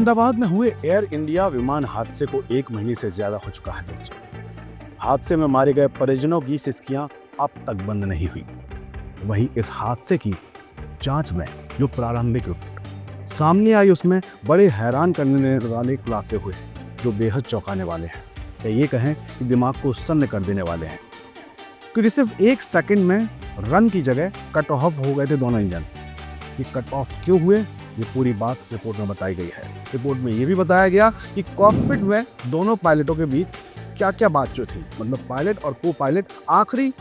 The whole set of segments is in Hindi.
अहमदाबाद में हुए एयर इंडिया विमान हादसे को 1 महीने से ज्यादा हो चुका है दोस्तों। हादसे में मारे गए परिजनों की सिसकियां अब तक बंद नहीं हुई। वहीं इस हादसे की जांच में जो प्रारंभिक रिपोर्ट सामने आई उसमें बड़े हैरान करने वाले खुलासे हुए हैं जो बेहद चौंकाने वाले हैं, या ये कहें कि दिमाग को सन्न कर देने वाले हैं। क्योंकि सिर्फ 1 सेकंड में रन की जगह कट ऑफ हो गए थे दोनों इंजन। ये कट ऑफ क्यों हुए, ये पूरी बात रिपोर्ट में बताई गई है। रिपोर्ट में ये भी बताया गया कि कॉकपिट में दोनों पायलटों के बीच क्या क्या बातचीत थी, मतलब पायलट और को पायलट आखिरी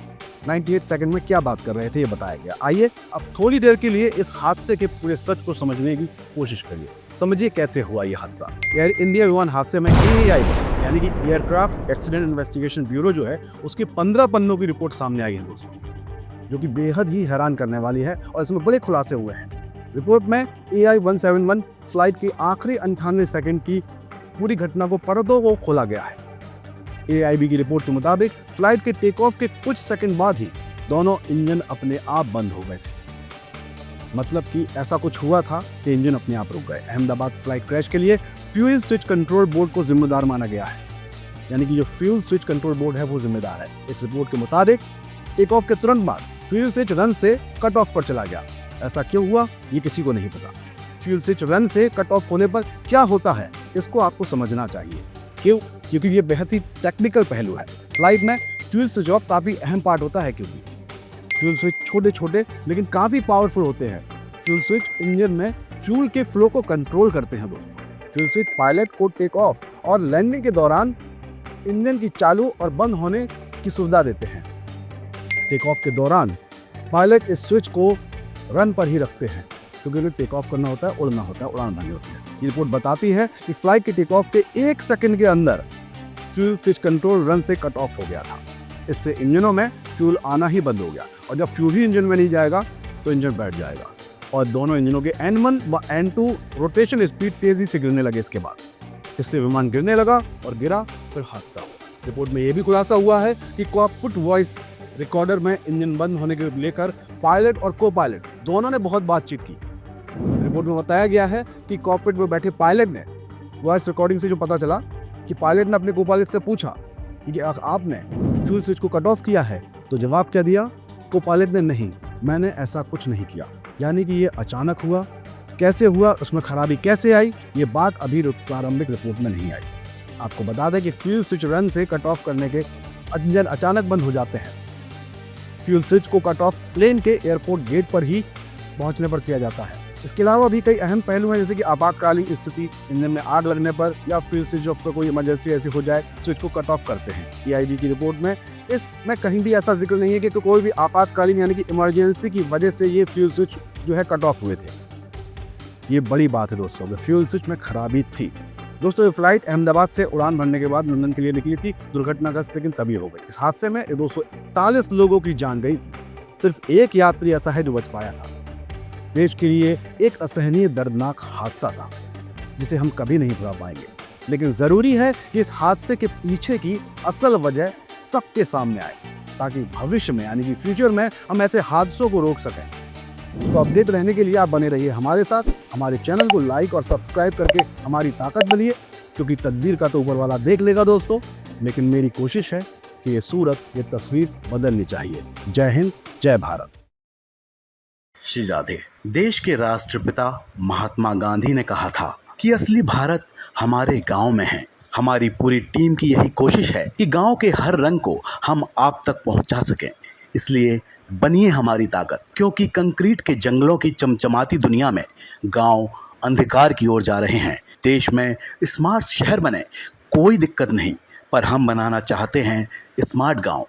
98 सेकंड में क्या बात कर रहे थे, ये बताया गया। आइए अब थोड़ी देर के लिए इस हादसे के पूरे सच को समझने की कोशिश करिए। समझिए कैसे हुआ ये हादसा। एयर इंडिया विमान हादसे में AAI यानी कि एयरक्राफ्ट एक्सीडेंट इन्वेस्टिगेशन ब्यूरो जो है उसकी 15 पन्नों की रिपोर्ट सामने आई है दोस्तों, जो कि बेहद ही हैरान करने वाली है और इसमें बड़े खुलासे हुए हैं। रिपोर्ट में AI-171 फ्लाइट के आखिरी 98 सेकंड की पूरी घटना को परतों को खोला गया है। AIB की रिपोर्ट के मुताबिक फ्लाइट के टेक ऑफ के कुछ सेकंड बाद ही दोनों इंजन अपने आप बंद हो गए थे। मतलब कि ऐसा कुछ हुआ था कि इंजन अपने आप रुक गए। अहमदाबाद फ्लाइट क्रैश के लिए फ्यूल स्विच कंट्रोल बोर्ड को जिम्मेदार माना गया है, यानी कि जो फ्यूल स्विच कंट्रोल बोर्ड है वो जिम्मेदार है। इस रिपोर्ट के मुताबिक टेक ऑफ के तुरंत बाद फ्यूल स्विच रन से कट ऑफ पर चला गया। ऐसा क्यों हुआ ये किसी को नहीं पता। फ्यूल स्विच रन से कट ऑफ होने पर क्या होता है इसको आपको समझना चाहिए। क्यों? क्योंकि ये बेहद ही टेक्निकल पहलू है। फ्लाइट में फ्यूल स्विच ऑफ काफ़ी अहम पार्ट होता है, क्योंकि फ्यूल स्विच छोटे छोटे लेकिन काफ़ी पावरफुल होते हैं। फ्यूल स्विच इंजन में फ्यूल के फ्लो को कंट्रोल करते हैं दोस्तों। फ्यूल स्विच पायलट को टेक ऑफ और लैंडिंग के दौरान इंजन की चालू और बंद होने की सुविधा देते हैं। टेक ऑफ के दौरान पायलट इस स्विच को रन पर ही रखते हैं, क्योंकि उन्हें टेक ऑफ करना होता है, उड़ना होता है, उड़ान भरनी होती है। ये रिपोर्ट बताती है कि फ्लाइट के टेक ऑफ के 1 सेकंड के अंदर फ्यूल स्विच कंट्रोल रन से कट ऑफ हो गया था। इससे इंजनों में फ्यूल आना ही बंद हो गया, और जब फ्यूल ही इंजन में नहीं जाएगा तो इंजन बैठ जाएगा और दोनों इंजनों के N1 व N2 रोटेशन स्पीड तेजी से गिरने लगे। इसके बाद इससे विमान गिरने लगा और गिरा, फिर हादसा हुआ। रिपोर्ट में यह भी खुलासा हुआ है कि कॉकपिट वॉइस रिकॉर्डर में इंजन बंद होने के लेकर पायलट और को पायलट दोनों ने बहुत बातचीत की। रिपोर्ट में बताया गया है कि कॉकपिट में बैठे पायलट ने वॉइस रिकॉर्डिंग से जो पता चला कि पायलट ने अपने को पायलट से पूछा कि आपने फ्यूल स्विच को कट ऑफ किया है, तो जवाब क्या दिया? को पायलट ने नहीं, मैंने ऐसा कुछ नहीं किया। यानी कि ये अचानक हुआ। कैसे हुआ, उसमें खराबी कैसे आई, ये बात अभी प्रारंभिक रिपोर्ट में नहीं आई। आपको बता दें कि फ्यूल स्विच रन से कट ऑफ करने के इंजन अचानक बंद हो जाते हैं। फ्यूल स्विच को कट ऑफ प्लेन के एयरपोर्ट गेट पर ही पहुंचने पर किया जाता है। इसके अलावा भी कई अहम पहलू हैं, जैसे कि आपातकालीन स्थिति, इंजन में आग लगने पर या फ्यूल स्विच ऑफ पर कोई इमरजेंसी ऐसी हो जाए, स्विच को कट ऑफ करते हैं। AIB की रिपोर्ट में इसमें कहीं भी ऐसा जिक्र नहीं है कि कोई भी आपातकालीन यानी कि इमरजेंसी की वजह से ये फ्यूल स्विच जो है कट ऑफ हुए थे। ये बड़ी बात है दोस्तों कि फ्यूल स्विच में खराबी थी। दोस्तों ये फ्लाइट अहमदाबाद से उड़ान भरने के बाद लंदन के लिए निकली थी। दुर्घटनाग्रस्त लेकिन तभी हो गई। इस हादसे में 241 लोगों की जान गई थी। सिर्फ एक यात्री ऐसा है जो बच पाया था। देश के लिए एक असहनीय दर्दनाक हादसा था जिसे हम कभी नहीं भुला पाएंगे। लेकिन जरूरी है कि इस हादसे के पीछे की असल वजह सबके सामने आए, ताकि भविष्य में यानी कि फ्यूचर में हम ऐसे हादसों को रोक सकें। तो अपडेट रहने के लिए आप बने रहिए हमारे साथ। हमारे चैनल को लाइक और सब्सक्राइब करके हमारी ताकत बनिए, क्योंकि तकदीर का तो ऊपर वाला देख लेगा दोस्तों, लेकिन मेरी कोशिश है कि ये सूरत, ये तस्वीर बदलनी चाहिए। जय हिंद, जय भारत। श्री राधे। देश के राष्ट्रपिता महात्मा गांधी ने कहा था कि असली भारत हमारे गांव में है। हमारी पूरी टीम की यही कोशिश है कि गांव के हर रंग को हम आप तक पहुंचा सकें। इसलिए बनिए हमारी ताकत, क्योंकि कंक्रीट के जंगलों की चमचमाती दुनिया में गांव अंधकार की ओर जा रहे हैं। देश में स्मार्ट शहर बने, कोई दिक्कत नहीं, पर हम बनाना चाहते हैं स्मार्ट गांव।